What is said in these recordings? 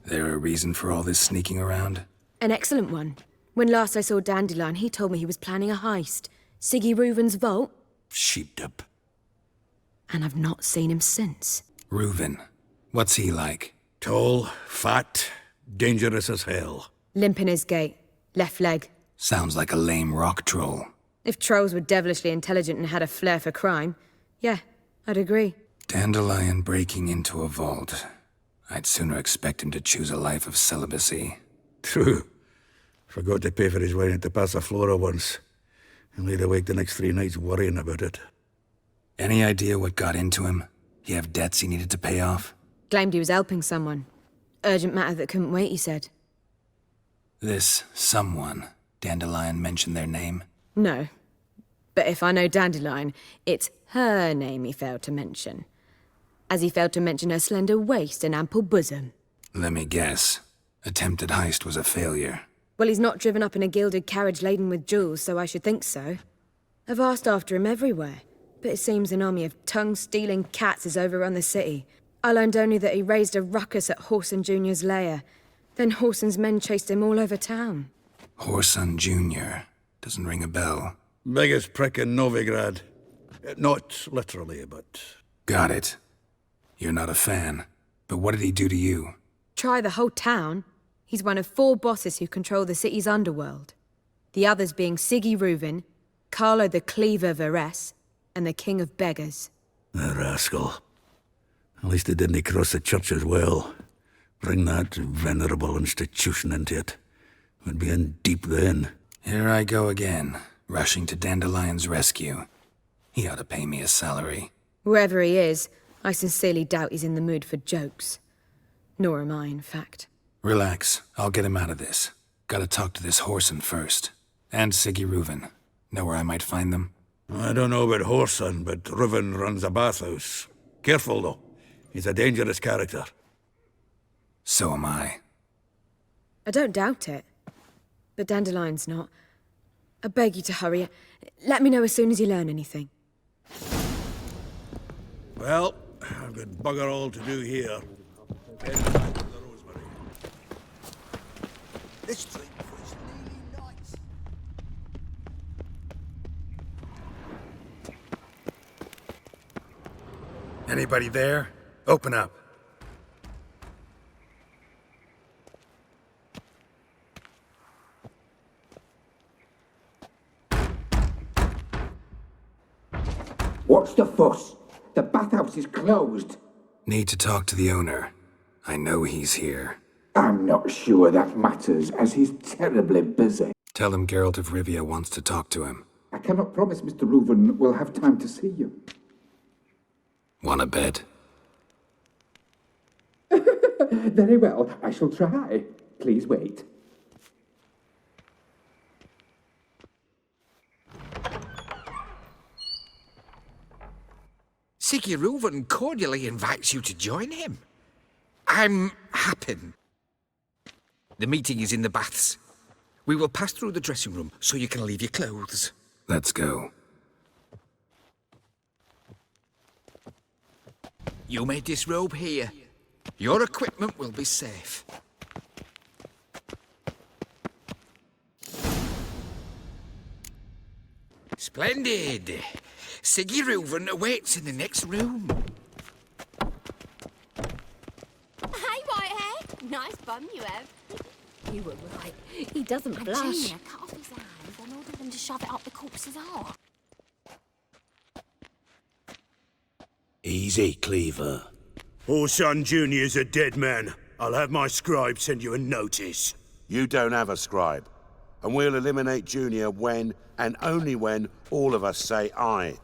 There a reason for all this sneaking around? An excellent one. When last I saw Dandelion, he told me he was planning a heist. Siggy Reuven's vault. Sheepdip. And I've not seen him since. Reuven. What's he like? Tall, fat, dangerous as hell. Limp in his gait. Left leg. Sounds like a lame rock troll. If trolls were devilishly intelligent and had a flair for crime, yeah, I'd agree. Dandelion breaking into a vault. I'd sooner expect him to choose a life of celibacy. True. Forgot to pay for his wine at the Passaflora once. And laid awake the next 3 nights worrying about it. Any idea what got into him? He have debts he needed to pay off? Claimed he was helping someone. Urgent matter that couldn't wait, he said. This someone, Dandelion mentioned their name? No. But if I know Dandelion, it's her name he failed to mention. As he failed to mention her slender waist and ample bosom. Let me guess. Attempted heist was a failure. Well, he's not driven up in a gilded carriage laden with jewels, so I should think so. I've asked after him everywhere, but it seems an army of tongue-stealing cats has overrun the city. I learned only that he raised a ruckus at Horson Jr.'s lair. Then Horson's men chased him all over town. Horson Jr. Doesn't ring a bell. Biggest prick in Novigrad. Not literally, but... Got it. You're not a fan. But what did he do to you? Try the whole town. He's one of 4 bosses who control the city's underworld. The others being Siggy Reuven, Carlo the Cleaver Varese, and the King of Beggars. The rascal. At least he didn't cross the church as well. Bring that venerable institution into it. We'd be in deep then. Here I go again, rushing to Dandelion's rescue. He ought to pay me a salary. Wherever he is, I sincerely doubt he's in the mood for jokes. Nor am I, in fact. Relax, I'll get him out of this. Gotta talk to this Horson first. And Siggy Reuven. Know where I might find them? I don't know about Horson, but Reuven runs a bathhouse. Careful, though. He's a dangerous character. So am I. I don't doubt it. But Dandelion's not. I beg you to hurry. Let me know as soon as you learn anything. Well, I've got bugger all to do here. Heading back to the Rosemary. This street was really nice. Anybody there? Open up. What's the fuss? The bathhouse is closed. Need to talk to the owner. I know he's here. I'm not sure that matters, as he's terribly busy. Tell him Geralt of Rivia wants to talk to him. I cannot promise Mr. Reuven will have time to see you. Want a bed? Very well, I shall try. Please wait. Siggy Reuven cordially invites you to join him. I'm Happen. The meeting is in the baths. We will pass through the dressing room so you can leave your clothes. Let's go. You may disrobe here. Your equipment will be safe. Splendid. Siggy Reuven awaits in the next room. Hey, Whitehead. Nice bum you have. You were right. He doesn't blush. Junior, cut off his hand and order them to shove it up the corpse's arse. Easy, Cleaver. Horson Jr.'s a dead man. I'll have my scribe send you a notice. You don't have a scribe. And we'll eliminate Junior when, and only when, all of us say aye.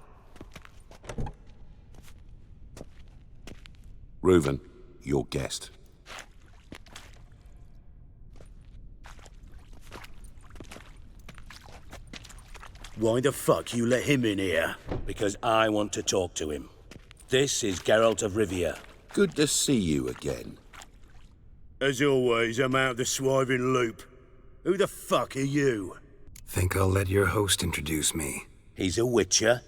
Reuven, your guest. Why the fuck you let him in here? Because I want to talk to him. This is Geralt of Rivia. Good to see you again. As always, I'm out of the swiving loop. Who the fuck are you? Think I'll let your host introduce me. He's a witcher.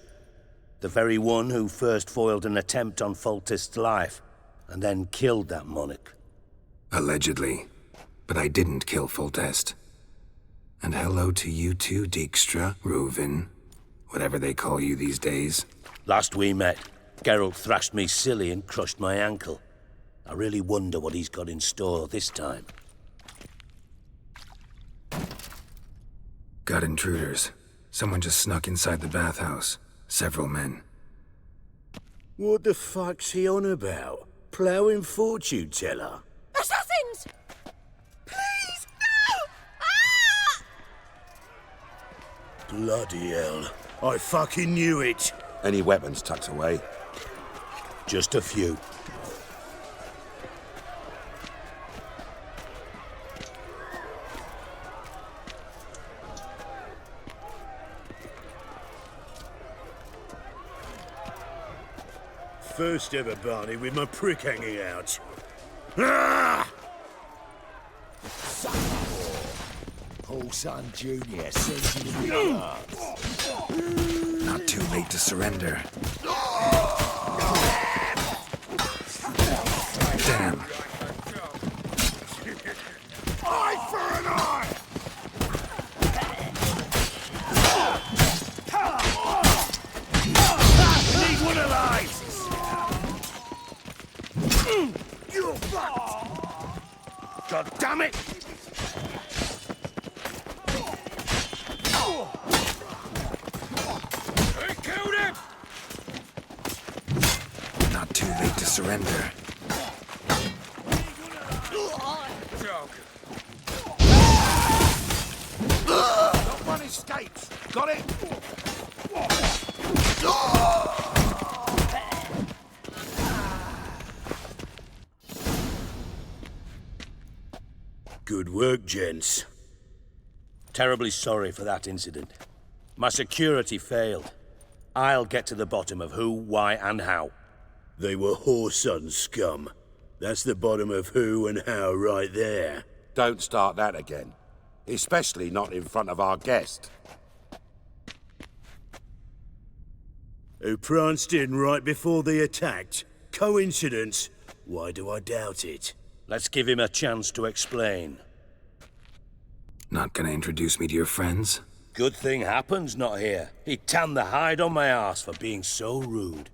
The very one who first foiled an attempt on Foltest's life, and then killed that monarch. Allegedly. But I didn't kill Foltest. And hello to you too, Dijkstra, Reuven, whatever they call you these days. Last we met, Geralt thrashed me silly and crushed my ankle. I really wonder what he's got in store this time. Got intruders. Someone just snuck inside the bathhouse. Several men. What the fuck's he on about? Ploughing fortune teller? Assassins! Please, no! Ah! Bloody hell. I fucking knew it. Any weapons tucked away? Just a few. First ever Barney with my prick hanging out. Ah! Son Junior sends you the Not too late to surrender. Damn. Eye for an eye! Need one alive! You're fucked! God damn it! I killed him! Not too late to surrender. Not one escapes! Got it? Good work, gents. Terribly sorry for that incident. My security failed. I'll get to the bottom of who, why, and how. They were whoreson scum. That's the bottom of who and how right there. Don't start that again. Especially not in front of our guest. Who pranced in right before they attacked. Coincidence? Why do I doubt it? Let's give him a chance to explain. Not gonna introduce me to your friends? Good thing Happen's not here. He tanned the hide on my arse for being so rude.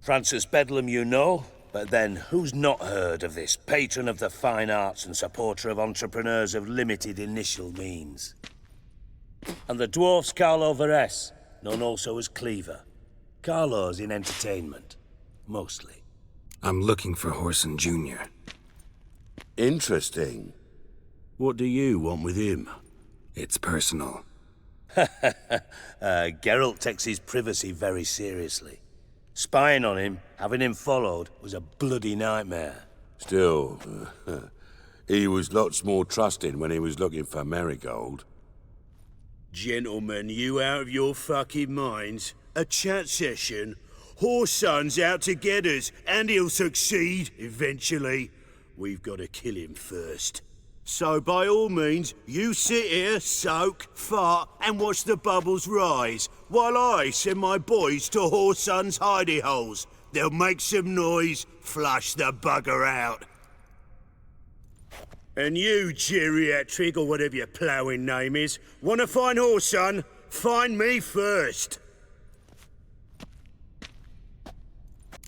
Francis Bedlam you know, but then who's not heard of this patron of the fine arts and supporter of entrepreneurs of limited initial means? And the dwarf's Carlo Veres, known also as Cleaver. Carlo's in entertainment, mostly. I'm looking for Whoreson Jr. Interesting. What do you want with him? It's personal. Geralt takes his privacy very seriously. Spying on him, having him followed, was a bloody nightmare. Still, he was lots more trusting when he was looking for Marigold. Gentlemen, you out of your fucking minds? A chat session? Whoreson's out to get us, and he'll succeed, eventually. We've got to kill him first. So by all means, you sit here, soak, fart, and watch the bubbles rise, while I send my boys to Whoreson's hidey holes. They'll make some noise, flush the bugger out. And you, geriatric, or whatever your ploughing name is, want to find Whoreson? Find me first.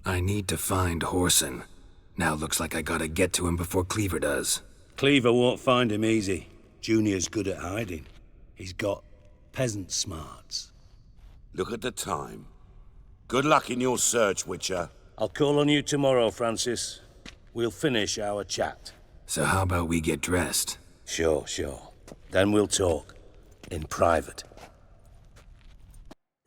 I need to find Whoreson. Now looks like I gotta get to him before Cleaver does. Cleaver won't find him easy. Junior's good at hiding. He's got peasant smarts. Look at the time. Good luck in your search, Witcher. I'll call on you tomorrow, Francis. We'll finish our chat. So how about we get dressed? Sure. Then we'll talk. In private.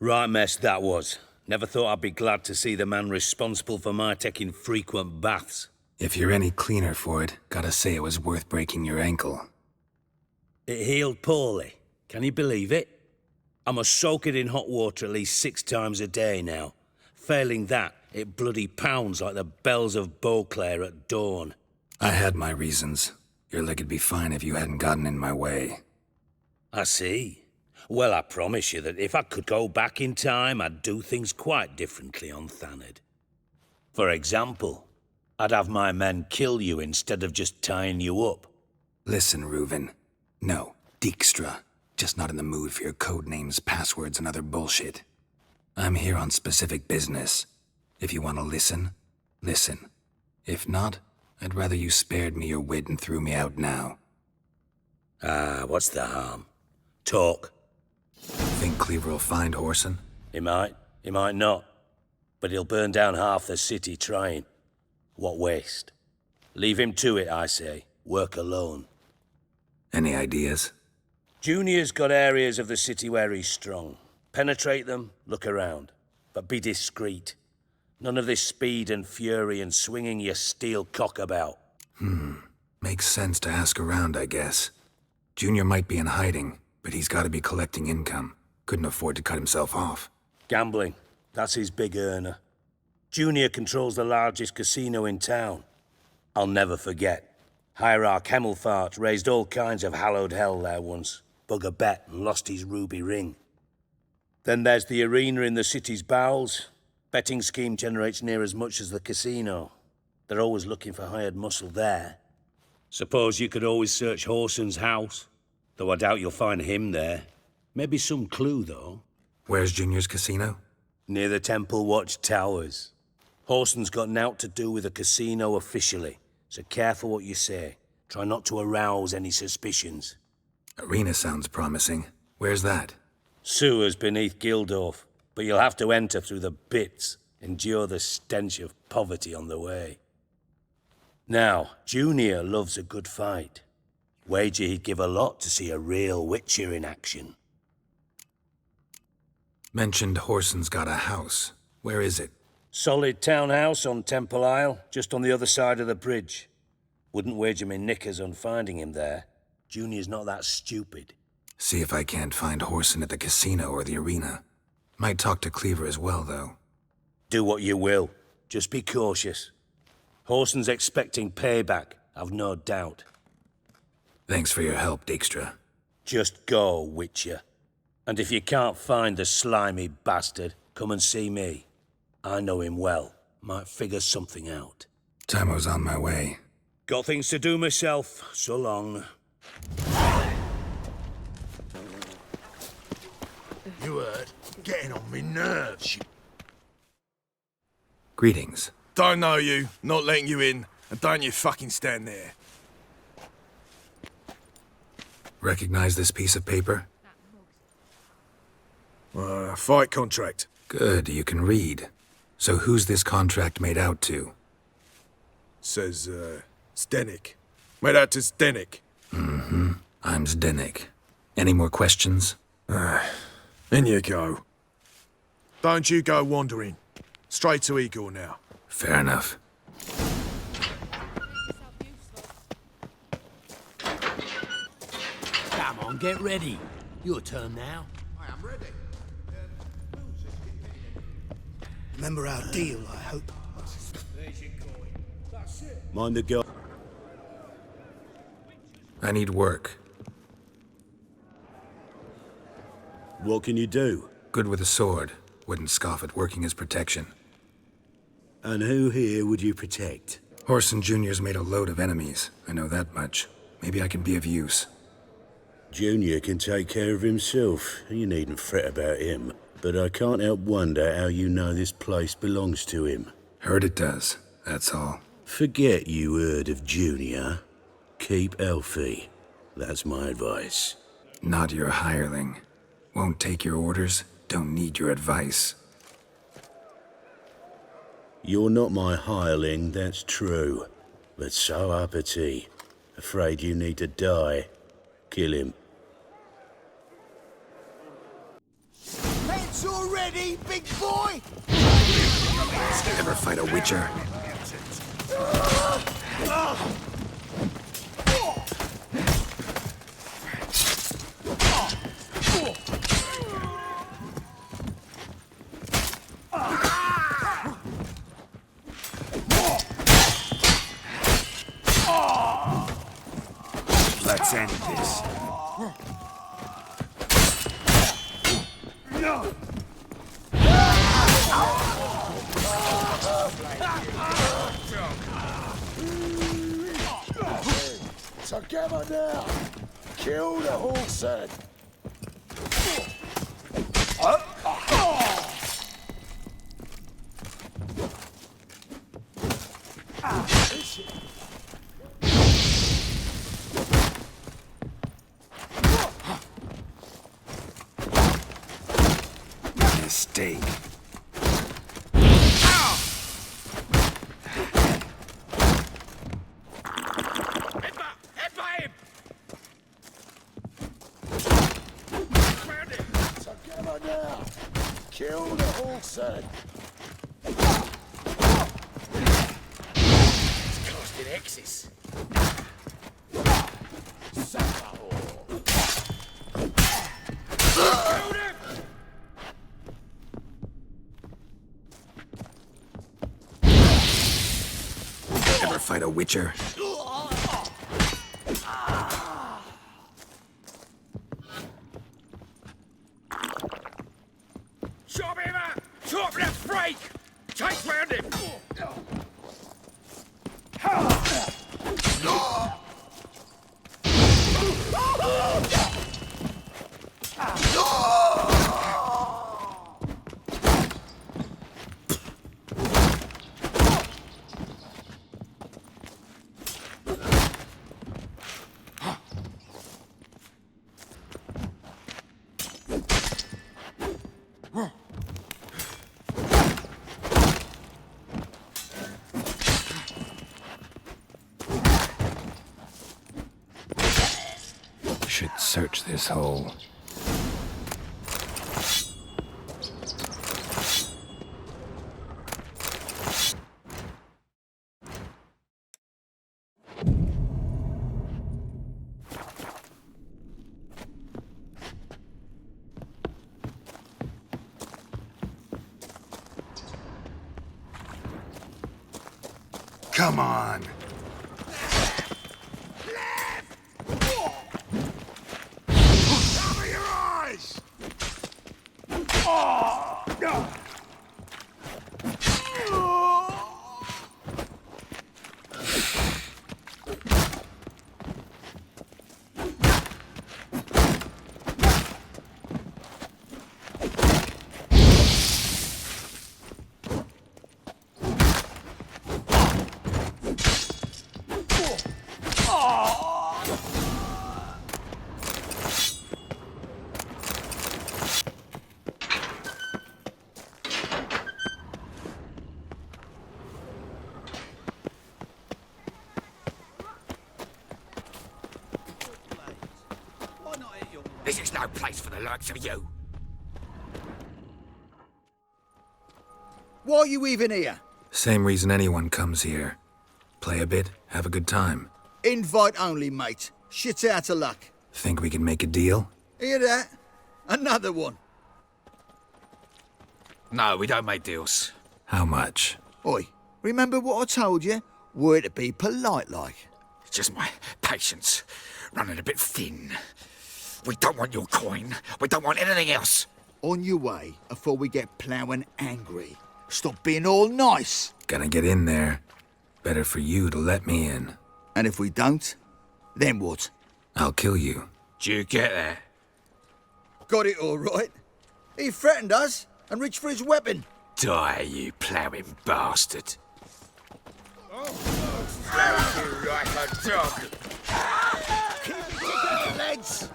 Right mess that was. Never thought I'd be glad to see the man responsible for my taking frequent baths. If you're any cleaner for it, gotta say it was worth breaking your ankle. It healed poorly. Can you believe it? I must soak it in hot water at least 6 times a day now. Failing that, it bloody pounds like the bells of Beauclair at dawn. I had my reasons. Your leg'd be fine if you hadn't gotten in my way. I see. Well, I promise you that if I could go back in time, I'd do things quite differently on Thanedd. For example, I'd have my men kill you instead of just tying you up. Listen, Reuven. No, Dijkstra. Just not in the mood for your code names, passwords, and other bullshit. I'm here on specific business. If you want to listen, listen. If not, I'd rather you spared me your wit and threw me out now. What's the harm? Talk. Think Cleaver will find Whoreson? He might not. But he'll burn down half the city trying. What waste? Leave him to it, I say. Work alone. Any ideas? Junior's got areas of the city where he's strong. Penetrate them, look around. But be discreet. None of this speed and fury and swinging your steel cock about. Makes sense to ask around, I guess. Junior might be in hiding, but he's got to be collecting income. Couldn't afford to cut himself off. Gambling. That's his big earner. Junior controls the largest casino in town. I'll never forget. Hierarch Hemmelfart raised all kinds of hallowed hell there once. Bug a bet and lost his ruby ring. Then there's the arena in the city's bowels. Betting scheme generates near as much as the casino. They're always looking for hired muscle there. Suppose you could always search Whoreson's house. Though I doubt you'll find him there. Maybe some clue, though. Where's Junior's casino? Near the Temple Watch Towers. Whoreson's got naught to do with the casino officially, so careful what you say. Try not to arouse any suspicions. Arena sounds promising. Where's that? Sewers beneath Gildorf, but you'll have to enter through the bits, endure the stench of poverty on the way. Now, Junior loves a good fight. Wager he'd give a lot to see a real Witcher in action. Mentioned Whoreson's got a house. Where is it? Solid townhouse on Temple Isle, just on the other side of the bridge. Wouldn't wager me knickers on finding him there. Junior's not that stupid. See if I can't find Whoreson at the casino or the arena. Might talk to Cleaver as well, though. Do what you will. Just be cautious. Whoreson's expecting payback, I've no doubt. Thanks for your help, Dijkstra. Just go, Witcher. And if you can't find the slimy bastard, come and see me. I know him well. Might figure something out. Time's on my way. Got things to do myself. So long. You heard? Getting on me nerves. Greetings. Don't know you, not letting you in, and don't you fucking stand there. Recognize this piece of paper? Fight contract. Good, you can read. So who's this contract made out to? Says, Zdenek. Made out to Zdenek. I'm Zdenek. Any more questions? In you go. Don't you go wandering. Straight to Igor now. Fair enough. Come on, get ready. Your turn now. I am ready. Remember our deal, I hope. Mind the girl. I need work. What can you do? Good with a sword. Wouldn't scoff at working as protection. And who here would you protect? Whoreson Jr.'s made a load of enemies. I know that much. Maybe I can be of use. Junior can take care of himself. You needn't fret about him. But I can't help wonder how you know this place belongs to him. Heard it does, that's all. Forget you heard of Junior. Keep healthy. That's my advice. Not your hireling. Won't take your orders, don't need your advice. You're not my hireling, that's true. But so uppity. Afraid you need to die. Kill him. Heads already, big boy! Ever fight a Witcher? Let's end this. Together now! Kill the horse head! Mistake. Together now! Kill the horse head! It's casting X's. Ever fight a witcher? Chop him up! Chop that freak! Chase round him! Should search this hole. Come on. Cover your eyes! Oh, no. This is no place for the likes of you. Why are you even here? Same reason anyone comes here. Play a bit, have a good time. Invite only, mate. Shit's out of luck. Think we can make a deal? Hear that? Another one. No, we don't make deals. How much? Oi, remember what I told you? We're to be polite like. It's just my patience running a bit thin. We don't want your coin. We don't want anything else. On your way, before we get ploughing angry. Stop being all nice. Gonna get in there. Better for you to let me in. And if we don't, then what? I'll kill you. Do you get that? Got it all right. He threatened us and reached for his weapon. Die, you ploughing bastard. Stroke you like a dog. Keep it together, lads.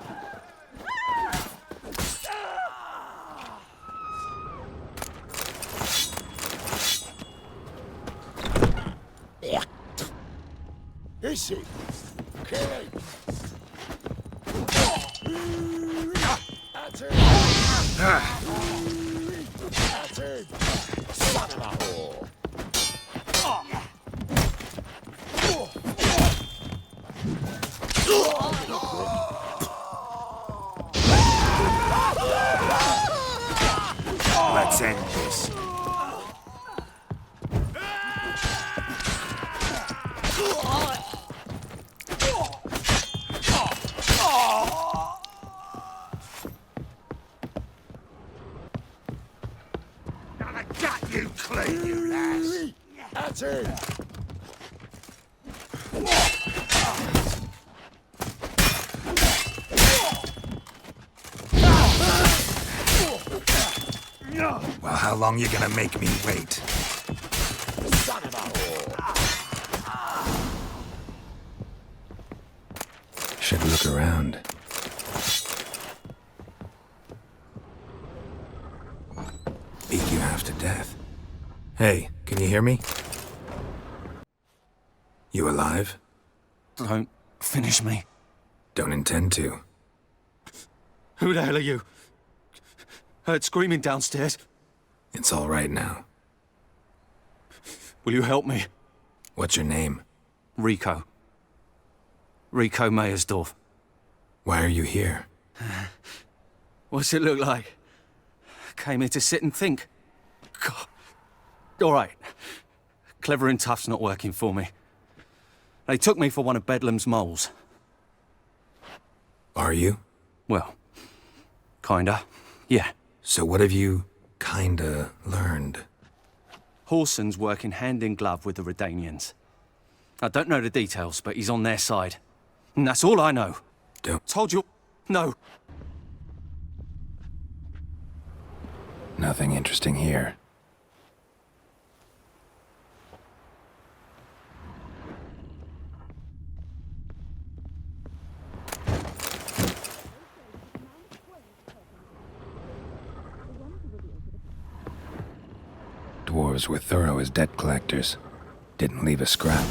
Is he? Kill him! At him! At him! Son of a whore! Let's end this. I got you clean, you lass! At him! How long you gonna make me wait? Son of a whore! Should look around. Beat you half to death. Hey, can you hear me? You alive? Don't finish me. Don't intend to. Who the hell are you? Heard screaming downstairs. It's all right now. Will you help me? What's your name? Rico. Rico Meyersdorf. Why are you here? What's it look like? Came here to sit and think. God. All right. Clever and tough's not working for me. They took me for one of Bedlam's moles. Are you? Well, kinda, yeah. So what have you kinda learned? Horson's working hand in glove with the Redanians. I don't know the details, but he's on their side. And that's all I know. Don't. Told you. No. Nothing interesting here. Dwarves were thorough as debt collectors. Didn't leave a scrap.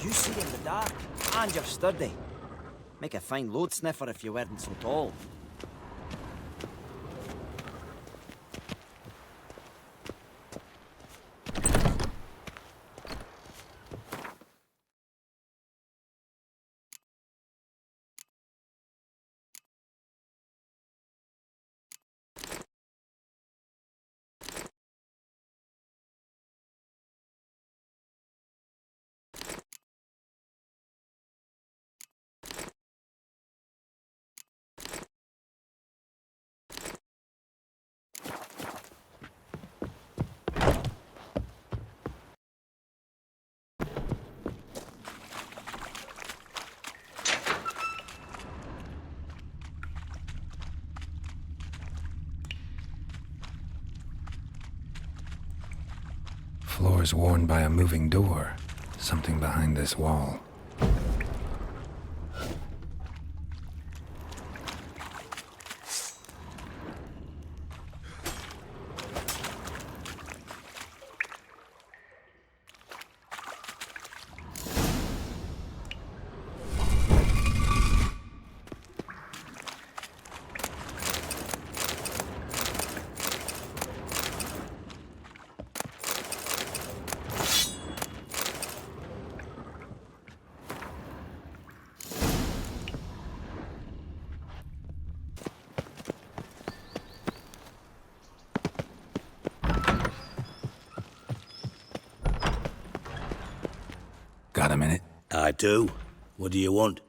You see in the dark, and you're sturdy. Make a fine load sniffer if you weren't so tall. Floors worn by a moving door. Something behind this wall. Got a minute? I do. What do you want?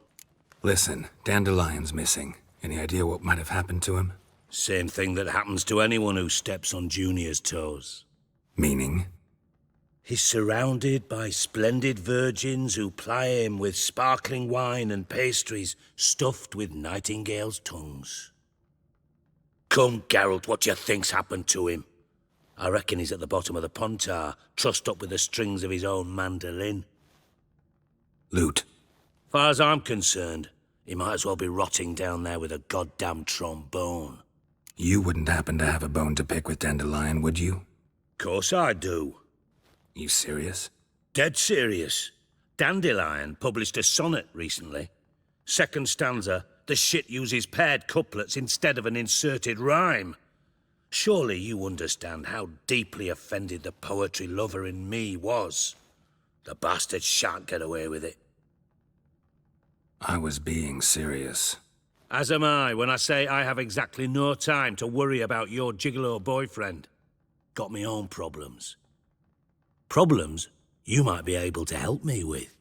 Listen, Dandelion's missing. Any idea what might have happened to him? Same thing that happens to anyone who steps on Junior's toes. Meaning? He's surrounded by splendid virgins who ply him with sparkling wine and pastries stuffed with nightingales' tongues. Come, Geralt, what do you think's happened to him? I reckon he's at the bottom of the Pontar, trussed up with the strings of his own mandolin. Loot. Far as I'm concerned, he might as well be rotting down there with a goddamn trombone. You wouldn't happen to have a bone to pick with Dandelion, would you? Course I do. You serious? Dead serious. Dandelion published a sonnet recently. Second stanza, the shit uses paired couplets instead of an inserted rhyme. Surely you understand how deeply offended the poetry lover in me was. The bastard shan't get away with it. I was being serious. As am I when I say I have exactly no time to worry about your gigolo boyfriend. Got me own problems. Problems you might be able to help me with.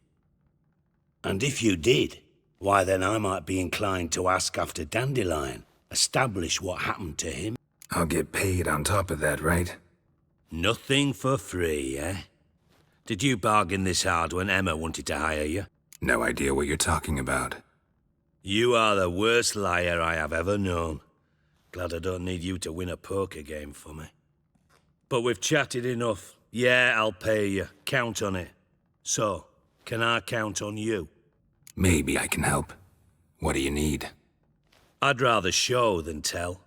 And if you did, why then I might be inclined to ask after Dandelion, establish what happened to him. I'll get paid on top of that, right? Nothing for free, eh? Did you bargain this hard when Emma wanted to hire you? No idea what you're talking about. You are the worst liar I have ever known. Glad I don't need you to win a poker game for me. But we've chatted enough. Yeah, I'll pay you. Count on it. So, can I count on you? Maybe I can help. What do you need? I'd rather show than tell.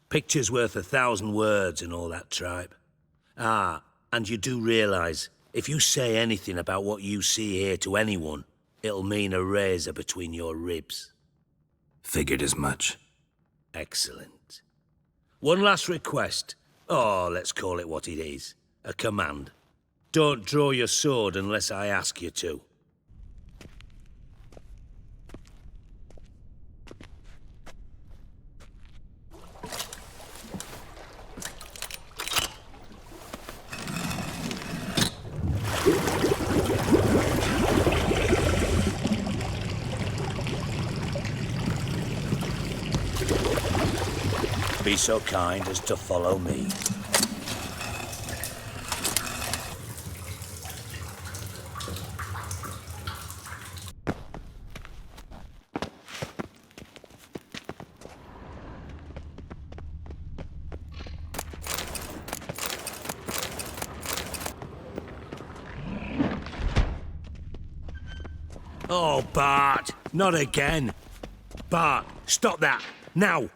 Picture's worth 1,000 words and all that tripe. Ah, and you do realise, if you say anything about what you see here to anyone, it'll mean a razor between your ribs. Figured as much. Excellent. One last request. Oh, let's call it what it is. A command. Don't draw your sword unless I ask you to. Be so kind as to follow me. Oh, Bart, not again. Bart, stop that, now.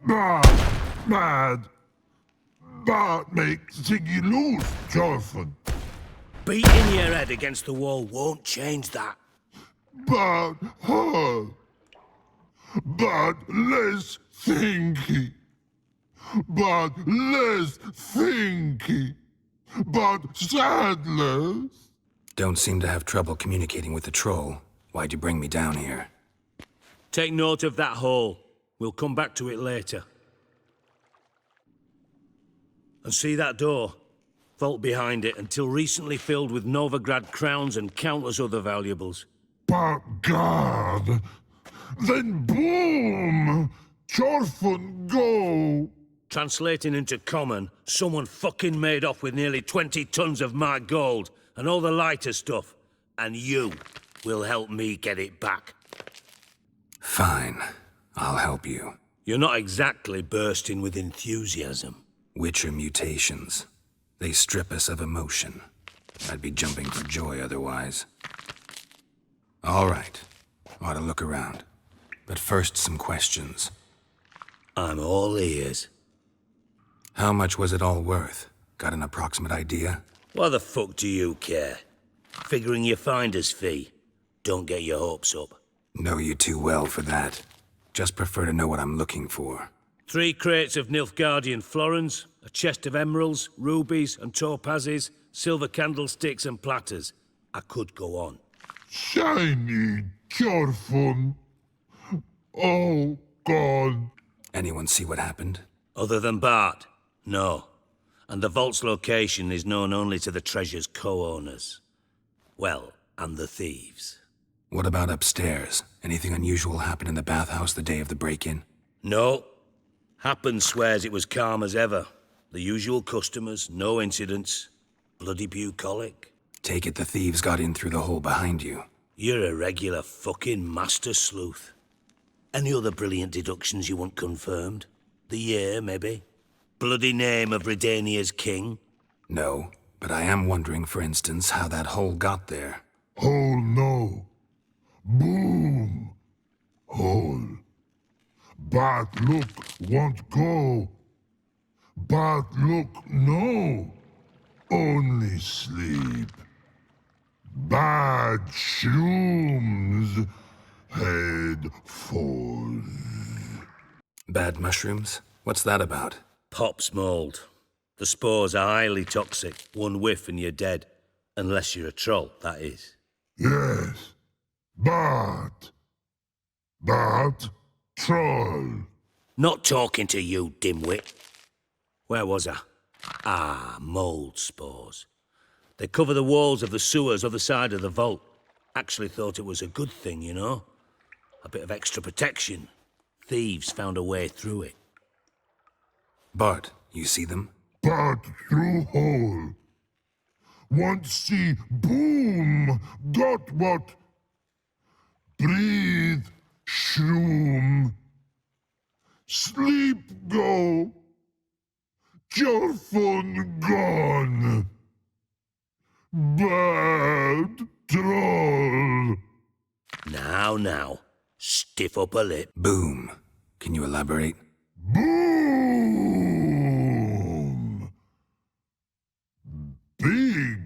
Mad. Bart makes Ziggy lose, Jonathan. Beating your head against the wall won't change that. But hurt. But less thinky. But less thinky. But sadless. Don't seem to have trouble communicating with the troll. Why'd you bring me down here? Take note of that hole. We'll come back to it later. And see that door? Vault behind it, until recently filled with Novigrad crowns and countless other valuables. But God! Then boom! Chorfun go! Translating into common, someone fucking made off with nearly 20 tons of my gold, and all the lighter stuff. And you will help me get it back. Fine. I'll help you. You're not exactly bursting with enthusiasm. Witcher mutations. They strip us of emotion. I'd be jumping for joy otherwise. All right. Ought to look around. But first, some questions. I'm all ears. How much was it all worth? Got an approximate idea? Why the fuck do you care? Figuring your finder's fee. Don't get your hopes up. Know you too well for that. Just prefer to know what I'm looking for. 3 crates of Nilfgaardian florins, a chest of emeralds, rubies and topazes, silver candlesticks and platters. I could go on. Shiny Chorfun. Oh, God. Anyone see what happened? Other than Bart? No. And the vault's location is known only to the treasure's co-owners. Well, and the thieves. What about upstairs? Anything unusual happen in the bathhouse the day of the break-in? No. Happen swears it was calm as ever. The usual customers, no incidents. Bloody bucolic. Take it the thieves got in through the hole behind you. You're a regular fucking master sleuth. Any other brilliant deductions you want confirmed? The year, maybe? Bloody name of Redania's king? No, but I am wondering, for instance, how that hole got there. Hole no. Boom. Hole. But look, won't go. But look, no. Only sleep. Bad shrooms. Head falls. Bad mushrooms? What's that about? Pop's mold. The spores are highly toxic. One whiff and you're dead. Unless you're a troll, that is. Yes. But troll. Not talking to you, dimwit. Where was I? Ah, mold spores. They cover the walls of the sewers other side of the vault. Actually thought it was a good thing, you know? A bit of extra protection. Thieves found a way through it. Bart, you see them? But through hole. Want see boom. Got what? Breathe. Shroom. Sleep go. Your phone gone. Bad troll. Now. Stiff up a lip. Boom. Can you elaborate? Boom. Big.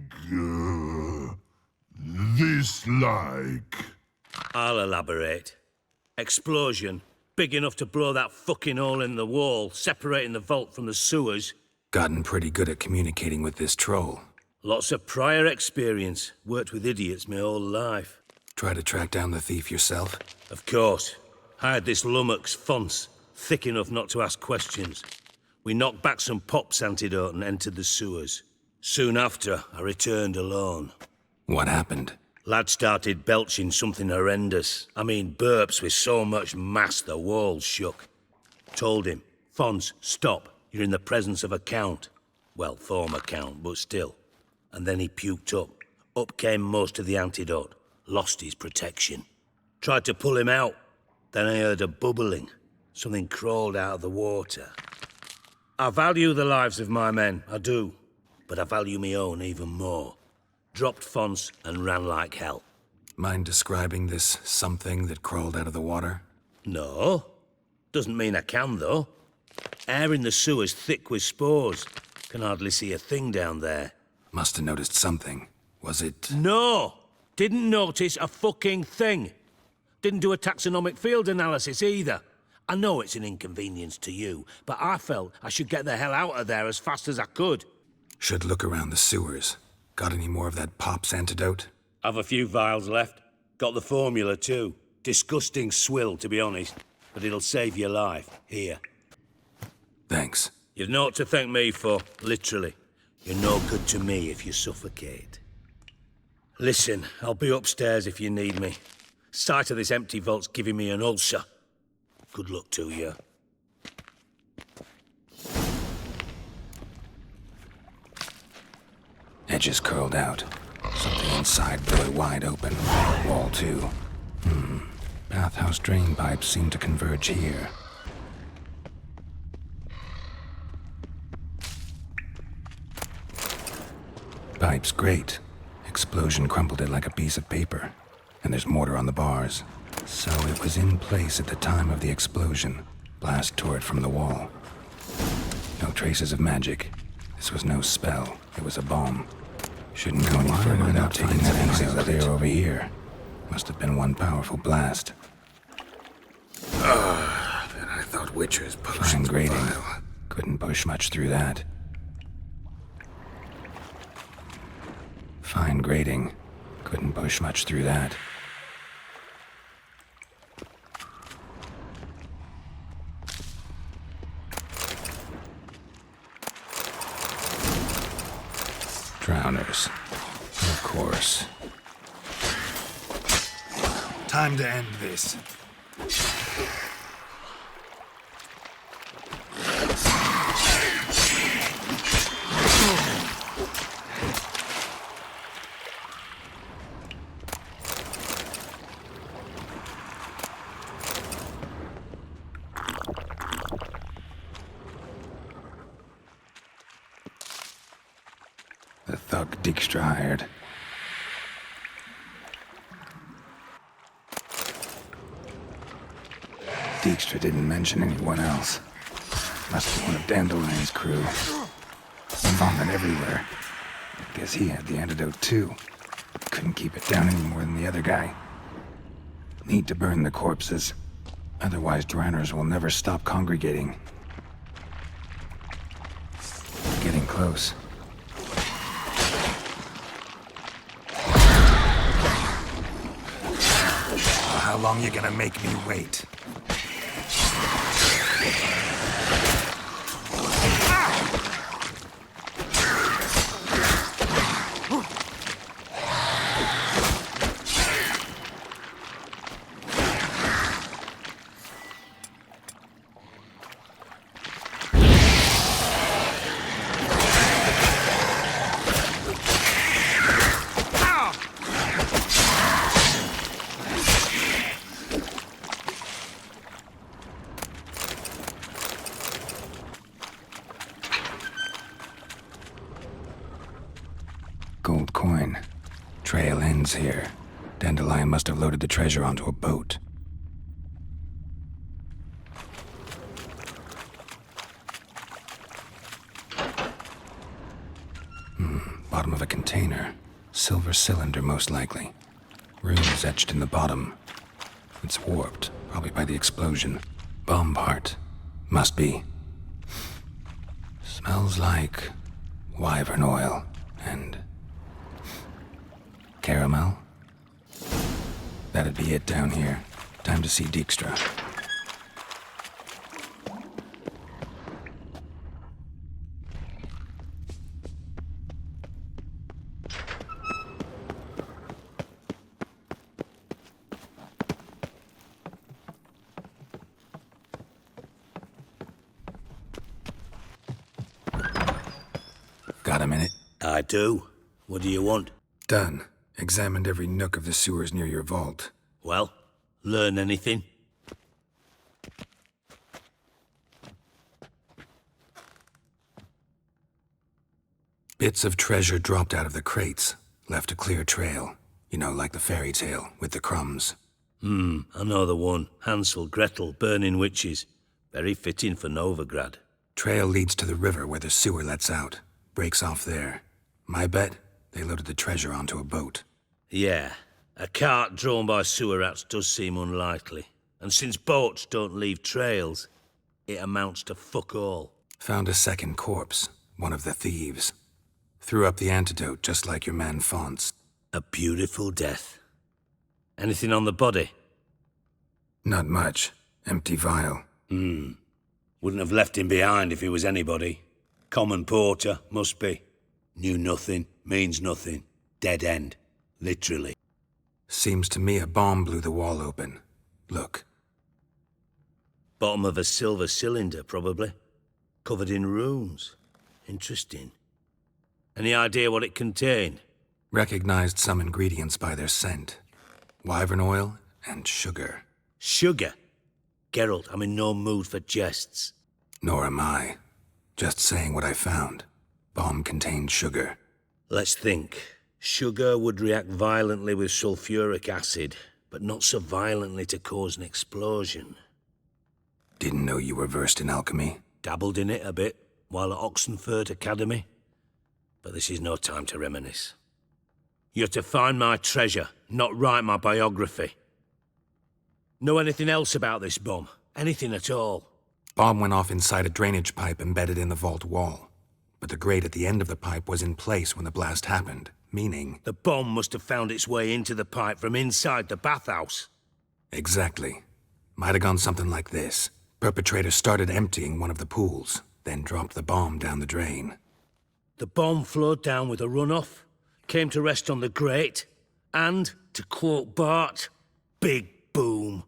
This like. I'll elaborate. Explosion. Big enough to blow that fucking hole in the wall, separating the vault from the sewers. Gotten pretty good at communicating with this troll. Lots of prior experience. Worked with idiots my whole life. Try to track down the thief yourself? Of course. Hired this lummox, Fonce, thick enough not to ask questions. We knocked back some Pop's antidote and entered the sewers. Soon after, I returned alone. What happened? Lad started belching something horrendous. I mean, burps with so much mass the walls shook. Told him, Fonce, stop. You're in the presence of a count. Well, former count, but still. And then he puked up. Up came most of the antidote. Lost his protection. Tried to pull him out. Then I heard a bubbling. Something crawled out of the water. I value the lives of my men, I do. But I value my own even more. Dropped Fonce and ran like hell. Mind describing this something that crawled out of the water? No. Doesn't mean I can, though. Air in the sewer's thick with spores. Can hardly see a thing down there. Must have noticed something. Was it... No! Didn't notice a fucking thing. Didn't do a taxonomic field analysis either. I know it's an inconvenience to you, but I felt I should get the hell out of there as fast as I could. Should look around the sewers. Got any more of that Pop's antidote? I've a few vials left. Got the formula too. Disgusting swill, to be honest. But it'll save your life. Here. Thanks. You've naught to thank me for, literally. You're no good to me if you suffocate. Listen, I'll be upstairs if you need me. Sight of this empty vault's giving me an ulcer. Good luck to you. Edges curled out. Something inside blew it wide open. Wall too. Bathhouse drain pipes seem to converge here. Pipe's great. Explosion crumpled it like a piece of paper. And there's mortar on the bars. So it was in place at the time of the explosion. Blast tore it from the wall. No traces of magic. This was no spell. It was a bomb. Shouldn't go any further without taking that exit clear over here. Must have been one powerful blast. And I thought Witcher's potions Fine grating. vile. Couldn't push much through that. Fine grating. Couldn't push much through that. Drowners. Of course. Time to end this. The thug Dijkstra hired. Dijkstra didn't mention anyone else. Must be one of Dandelion's crew. Vomit everywhere. Guess he had the antidote too. Couldn't keep it down any more than the other guy. Need to burn the corpses. Otherwise, drowners will never stop congregating. Getting close. How long you gonna make me wait? Gold coin. Trail ends here. Dandelion must have loaded the treasure onto a boat. Bottom of a container. Silver cylinder, most likely. Runes etched in the bottom. It's warped, probably by the explosion. Bomb part. Must be. Smells like wyvern oil and caramel. That'd be it down here. Time to see Dijkstra. Got a minute? I do. What do you want? Done. Examined every nook of the sewers near your vault. Well, learn anything? Bits of treasure dropped out of the crates. Left a clear trail. You know, like the fairy tale, with the crumbs. I know the one. Hansel, Gretel, burning witches. Very fitting for Novigrad. Trail leads to the river where the sewer lets out. Breaks off there. My bet, they loaded the treasure onto a boat. Yeah, a cart drawn by sewer rats does seem unlikely. And since boats don't leave trails, it amounts to fuck all. Found a second corpse, one of the thieves. Threw up the antidote just like your man Fonts. A beautiful death. Anything on the body? Not much. Empty vial. Wouldn't have left him behind if he was anybody. Common porter, must be. Knew nothing, means nothing. Dead end. Literally. Seems to me a bomb blew the wall open. Look. Bottom of a silver cylinder, probably. Covered in runes. Interesting. Any idea what it contained? Recognized some ingredients by their scent. Wyvern oil and sugar. Sugar? Geralt, I'm in no mood for jests. Nor am I. Just saying what I found. Bomb contained sugar. Let's think. Sugar would react violently with sulfuric acid, but not so violently to cause an explosion. Didn't know you were versed in alchemy. Dabbled in it a bit, while at Oxenford Academy. But this is no time to reminisce. You're to find my treasure, not write my biography. Know anything else about this bomb? Anything at all? Bomb went off inside a drainage pipe embedded in the vault wall. But the grate at the end of the pipe was in place when the blast happened, meaning... The bomb must have found its way into the pipe from inside the bathhouse. Exactly. Might have gone something like this. Perpetrator started emptying one of the pools, then dropped the bomb down the drain. The bomb flowed down with a runoff, came to rest on the grate, and, to quote Bart, big boom.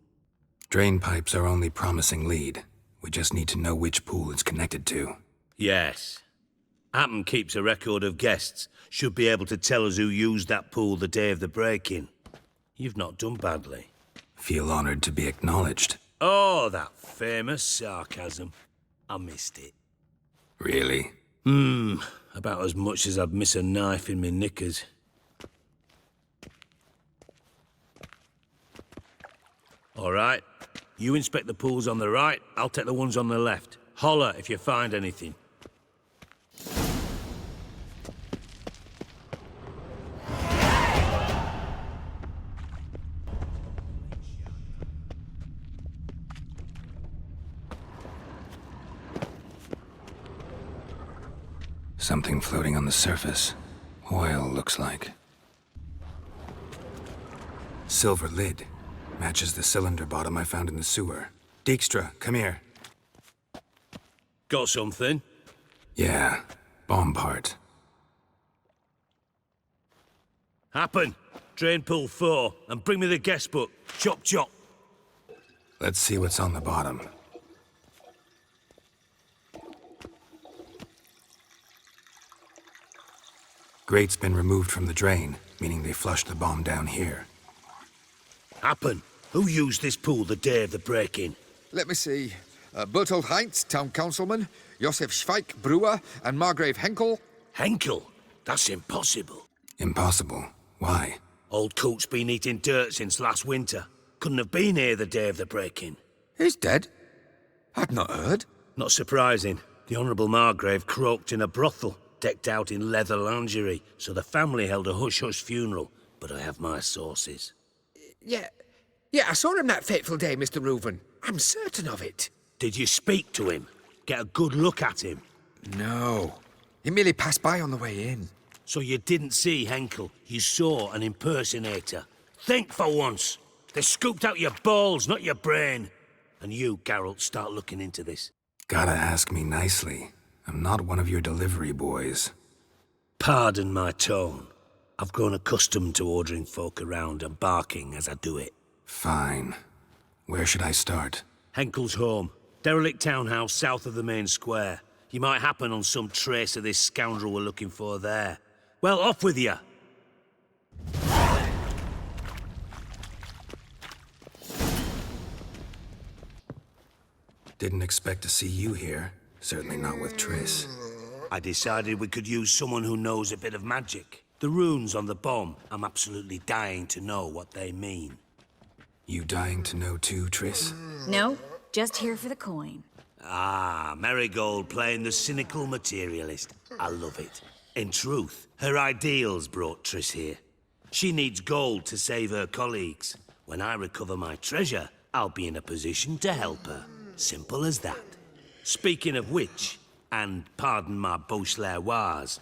Drain pipes are only promising lead. We just need to know which pool it's connected to. Yes. Appen keeps a record of guests. Should be able to tell us who used that pool the day of the break-in. You've not done badly. Feel honored to be acknowledged. Oh, that famous sarcasm. I missed it. Really? About as much as I'd miss a knife in me knickers. All right. You inspect the pools on the right, I'll take the ones on the left. Holler if you find anything. Something floating on the surface. Oil, looks like. Silver lid. Matches the cylinder bottom I found in the sewer. Dijkstra, come here. Got something? Yeah, bomb part. Happen. Drain pool 4, and bring me the guest book. Chop chop. Let's see what's on the bottom. Grate's been removed from the drain, meaning they flushed the bomb down here. Happen. Who used this pool the day of the break-in? Let me see. Bertold Heinz, town councilman, Josef Schweik, brewer, and Margrave Henkel. Henkel? That's impossible. Impossible? Why? Old coot's been eating dirt since last winter. Couldn't have been here the day of the break-in. He's dead? I'd not heard. Not surprising. The Honourable Margrave croaked in a brothel, decked out in leather lingerie, so the family held a hush-hush funeral. But I have my sources. Yeah, I saw him that fateful day, Mr. Reuven. I'm certain of it. Did you speak to him? Get a good look at him? No. He merely passed by on the way in. So you didn't see Henkel. You saw an impersonator. Think for once. They scooped out your balls, not your brain. And you, Geralt, start looking into this. Gotta ask me nicely. I'm not one of your delivery boys. Pardon my tone. I've grown accustomed to ordering folk around and barking as I do it. Fine. Where should I start? Henkel's home. Derelict townhouse south of the main square. You might happen on some trace of this scoundrel we're looking for there. Well, off with you! Didn't expect to see you here. Certainly not with Triss. I decided we could use someone who knows a bit of magic. The runes on the bomb, I'm absolutely dying to know what they mean. You dying to know too, Triss? No, just here for the coin. Ah, Marigold playing the cynical materialist. I love it. In truth, her ideals brought Triss here. She needs gold to save her colleagues. When I recover my treasure, I'll be in a position to help her. Simple as that. Speaking of which, and pardon my Beauclervois,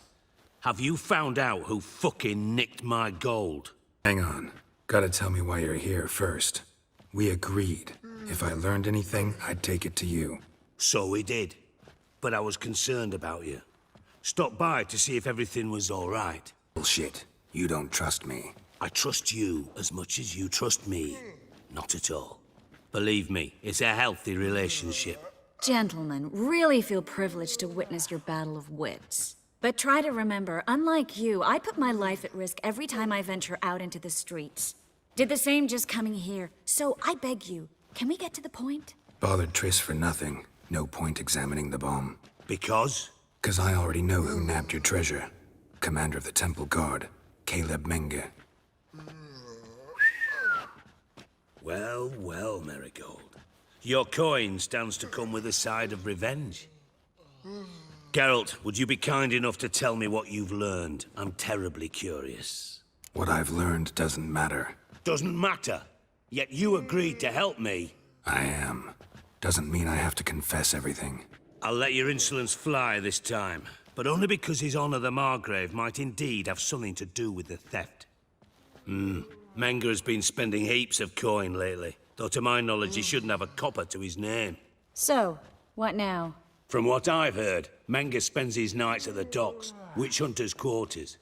have you found out who fucking nicked my gold? Hang on. Gotta tell me why you're here first. We agreed. If I learned anything, I'd take it to you. So we did. But I was concerned about you. Stopped by to see if everything was all right. Bullshit. You don't trust me. I trust you as much as you trust me. Not at all. Believe me, it's a healthy relationship. Gentlemen, really feel privileged to witness your battle of wits. But try to remember, unlike you, I put my life at risk every time I venture out into the streets. Did the same just coming here. So I beg you, can we get to the point? Bothered Triss for nothing. No point examining the bomb. Because? 'Cause I already know who nabbed your treasure. Commander of the Temple Guard, Caleb Menge. Well, well, Marigold. Your coin stands to come with a side of revenge. Geralt, would you be kind enough to tell me what you've learned? I'm terribly curious. What I've learned doesn't matter. Doesn't matter? Yet you agreed to help me. I am. Doesn't mean I have to confess everything. I'll let your insolence fly this time, but only because His Honor the Margrave might indeed have something to do with the theft. Menge has been spending heaps of coin lately, though to my knowledge he shouldn't have a copper to his name. So, what now? From what I've heard, Menge spends his nights at the docks, witch hunters' quarters.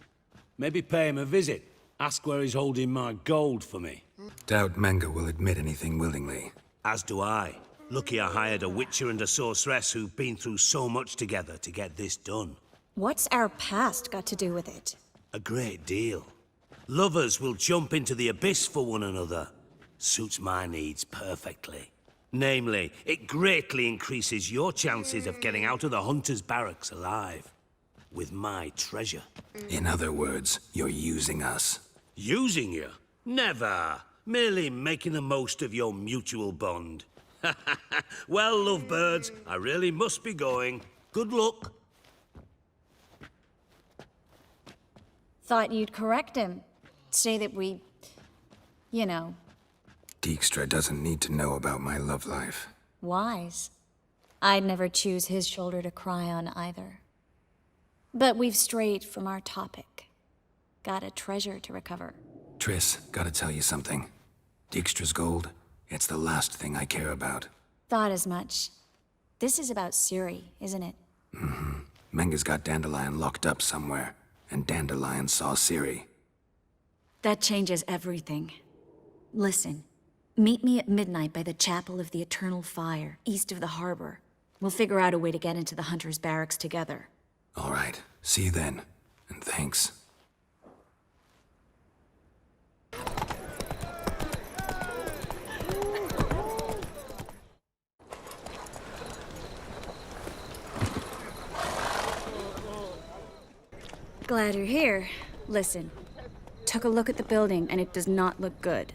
Maybe pay him a visit. Ask where he's holding my gold for me. Doubt Menge will admit anything willingly. As do I. Lucky I hired a witcher and a sorceress who've been through so much together to get this done. What's our past got to do with it? A great deal. Lovers will jump into the abyss for one another. Suits my needs perfectly. Namely, it greatly increases your chances of getting out of the hunter's barracks alive. With my treasure. In other words, you're using us. Using you? Never. Merely making the most of your mutual bond. Well, lovebirds, I really must be going. Good luck. Thought you'd correct him. Say that we... you know, Dijkstra doesn't need to know about my love life. wise. I'd never choose his shoulder to cry on either. But we've strayed from our topic. Got a treasure to recover. Triss, gotta tell you something. Dijkstra's gold, it's the last thing I care about. Thought as much. This is about Ciri, isn't it? Mm-hmm. Menga's got Dandelion locked up somewhere, and Dandelion saw Ciri. That changes everything. Listen, meet me at midnight by the Chapel of the Eternal Fire, east of the harbor. We'll figure out a way to get into the Hunter's barracks together. All right, see you then, and thanks. Glad you're here. Listen, took a look at the building and it does not look good.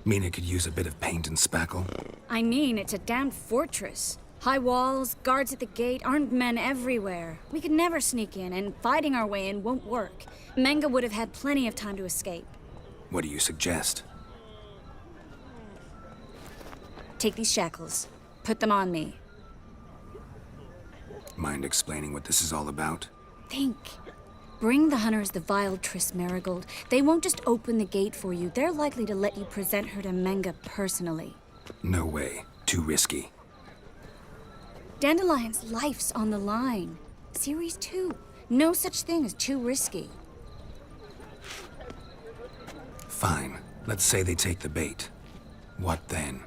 Mean it could use a bit of paint and spackle? I mean, it's a damn fortress. High walls, guards at the gate, armed men everywhere. We could never sneak in, and fighting our way in won't work. Menga would have had plenty of time to escape. What do you suggest? Take these shackles. Put them on me. Mind explaining what this is all about? Think. Bring the hunters the vile Triss Marigold. They won't just open the gate for you. They're likely to let you present her to Menga personally. No way. Too risky. Dandelion's life's on the line. Ciri's too. No such thing as too risky. Fine. Let's say they take the bait. What then?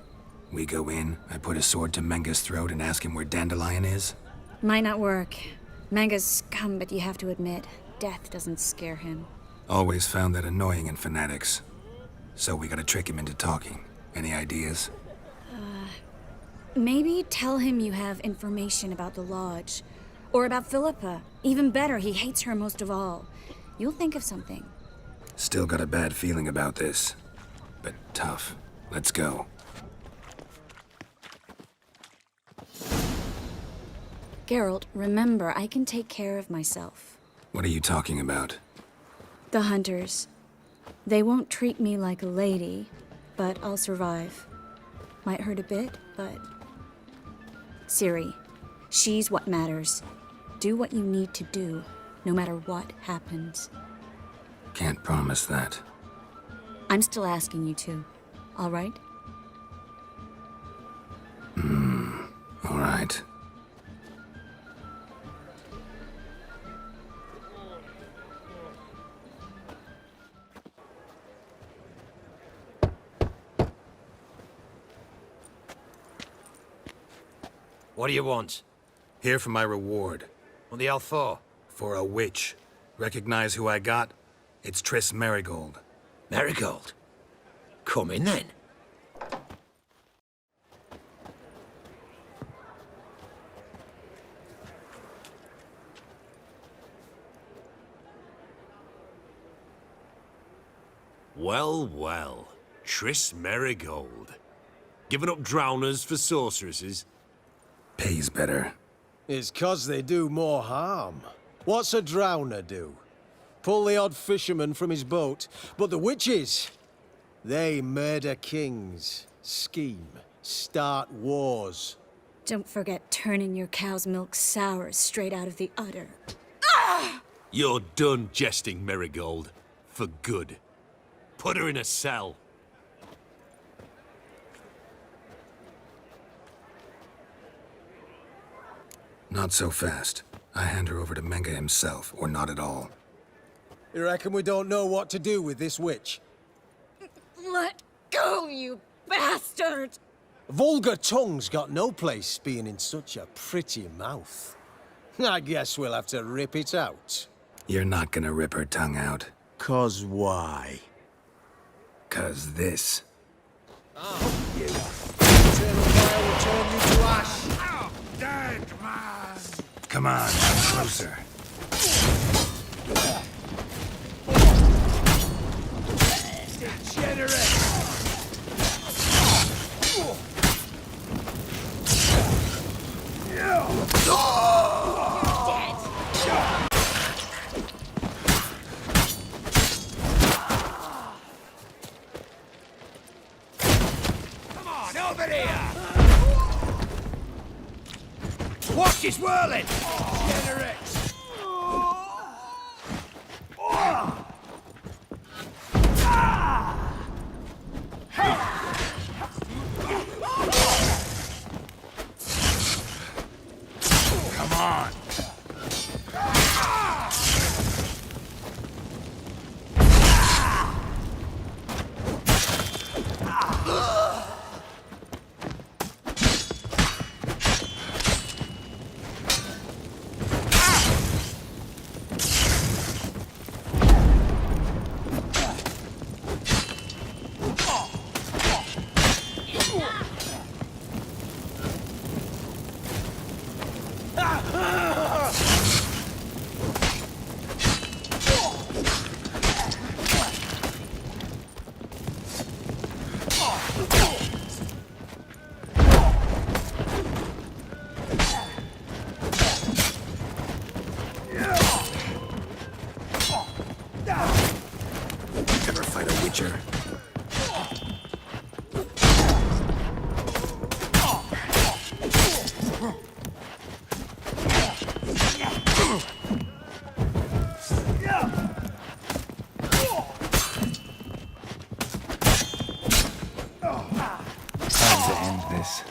We go in, I put a sword to Menga's throat and ask him where Dandelion is? Might not work. Menga's scum, but you have to admit, death doesn't scare him. Always found that annoying in fanatics. So we gotta trick him into talking. Any ideas? Maybe tell him you have information about the lodge. Or about Philippa. Even better, he hates her most of all. You'll think of something. Still got a bad feeling about this. But tough. Let's go. Geralt, remember, I can take care of myself. What are you talking about? The hunters. They won't treat me like a lady, but I'll survive. Might hurt a bit, but... Ciri, she's what matters. Do what you need to do, no matter what happens. Can't promise that. I'm still asking you to, all right? All right. What do you want? Here for my reward. What the hell for? For a witch. Recognize who I got? It's Triss Marigold. Marigold? Come in then. Well, well. Triss Marigold. Giving up drowners for sorceresses? Pays better. It's 'cause they do more harm. What's a drowner do? Pull the odd fisherman from his boat. But the witches, they murder kings, scheme, start wars. Don't forget turning your cow's milk sour straight out of the udder. You're done jesting, Marigold. For good. Put her in a cell. Not so fast. I hand her over to Menga himself, or not at all. You reckon we don't know what to do with this witch? Let go, you bastard! Vulgar tongue's got no place being in such a pretty mouth. I guess we'll have to rip it out. You're not gonna rip her tongue out. 'Cause why? 'Cause this. You. Eternal fire will turn you to ash. Oh, dead man! Come on, come closer. Degenerate! on, over here! Watch his whirling! Generate! Come on. Ever fight a witcher? Time to end this.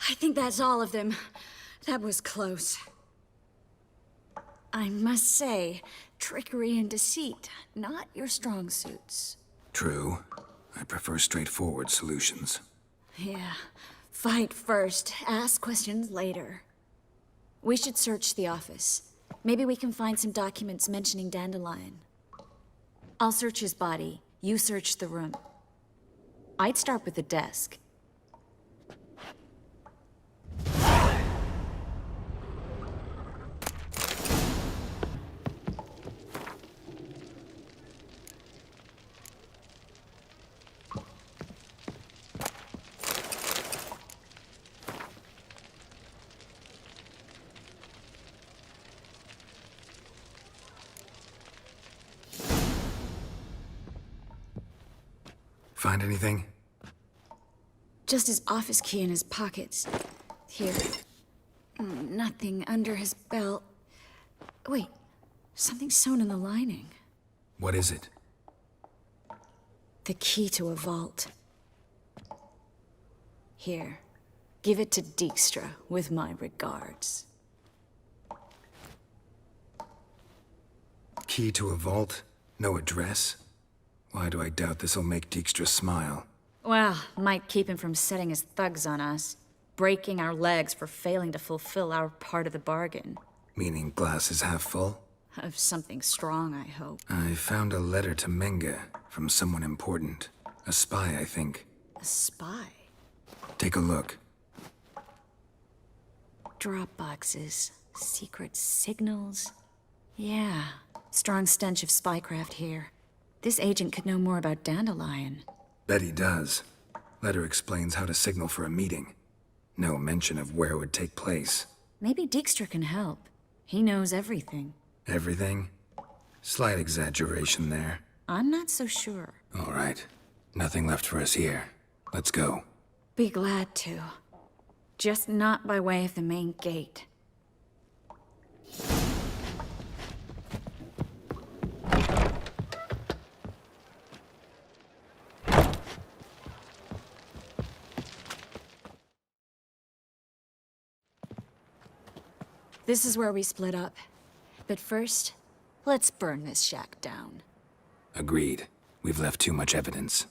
I think that's all of them. That was close. I must say, trickery and deceit, not your strong suits. True. I prefer straightforward solutions. Yeah. Fight first, ask questions later. We should search the office. Maybe we can find some documents mentioning Dandelion. I'll search his body. You search the room. I'd start with the desk. Find anything? Just his office key in his pockets. Here. Nothing under his belt. Wait, something's sewn in the lining. What is it? The key to a vault. Here. Give it to Dijkstra with my regards. Key to a vault? No address? Why do I doubt this'll make Dijkstra smile? Well, might keep him from setting his thugs on us. Breaking our legs for failing to fulfill our part of the bargain. Meaning glass is half full? Of something strong, I hope. I found a letter to Menge from someone important. A spy, I think. A spy? Take a look. Drop boxes. Secret signals. Yeah. Strong stench of spycraft here. This agent could know more about Dandelion. Bet he does. Letter explains how to signal for a meeting. No mention of where it would take place. Maybe Dijkstra can help. He knows everything. Everything? Slight exaggeration there. I'm not so sure. All right. Nothing left for us here. Let's go. Be glad to. Just not by way of the main gate. This is where we split up. But first, let's burn this shack down. Agreed. We've left too much evidence.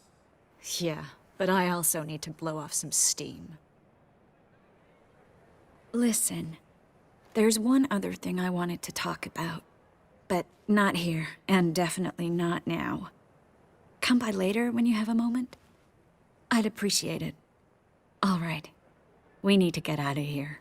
Yeah, but I also need to blow off some steam. Listen, there's one other thing I wanted to talk about. But not here, and definitely not now. Come by later when you have a moment? I'd appreciate it. All right. We need to get out of here.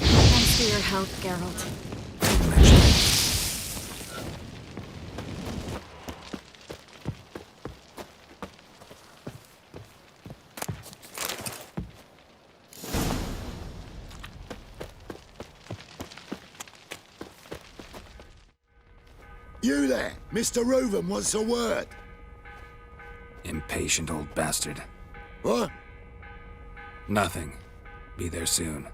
Thanks for your help, Geralt. You there, Mr. Reuven wants a word. Impatient old bastard. What? Nothing. Be there soon.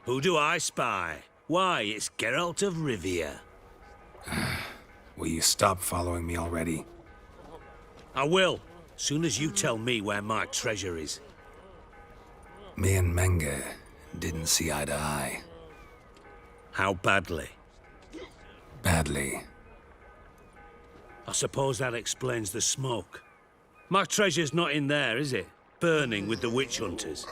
Who do I spy? Why, it's Geralt of Rivia. Will you stop following me already? I will, soon as you tell me where my treasure is. Me and Menge didn't see eye to eye. How badly? Badly. I suppose that explains the smoke. My treasure's not in there, is it? Burning with the witch hunters.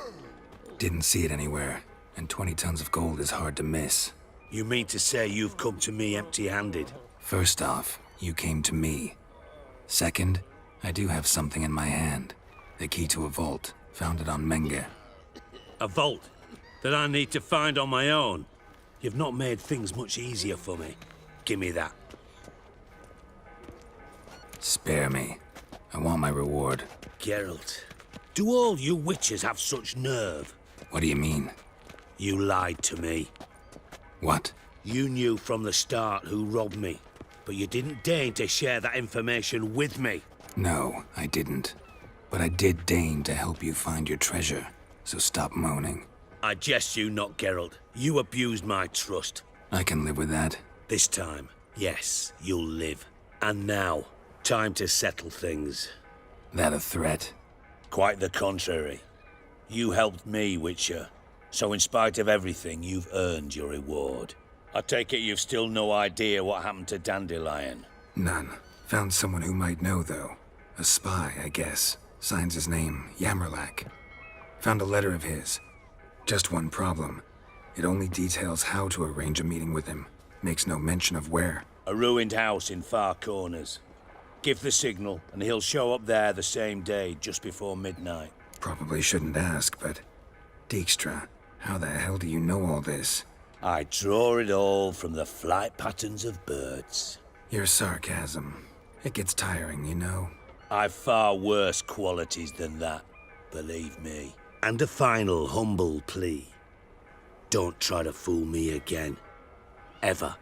Didn't see it anywhere, and 20 tons of gold is hard to miss. You mean to say you've come to me empty-handed? First off, you came to me. Second, I do have something in my hand. The key to a vault, found it on Menge. A vault that I need to find on my own? You've not made things much easier for me. Give me that. Spare me. I want my reward. Geralt, do all you witches have such nerve? What do you mean? You lied to me. What? You knew from the start who robbed me, but you didn't deign to share that information with me. No, I didn't. But I did deign to help you find your treasure, so stop moaning. I jest you not, Geralt. You abused my trust. I can live with that. This time, yes, you'll live. And now, time to settle things. That a threat? Quite the contrary. You helped me, Witcher. So in spite of everything, you've earned your reward. I take it you've still no idea what happened to Dandelion? None. Found someone who might know, though. A spy, I guess. Signs his name, Yammerlak. Found a letter of his. Just one problem. It only details how to arrange a meeting with him. Makes no mention of where. A ruined house in Far Corners. Give the signal, and he'll show up there the same day, just before midnight. Probably shouldn't ask, but... Dijkstra, how the hell do you know all this? I draw it all from the flight patterns of birds. Your sarcasm. It gets tiring, you know. I've far worse qualities than that, believe me. And a final humble plea. Don't try to fool me again. Ever.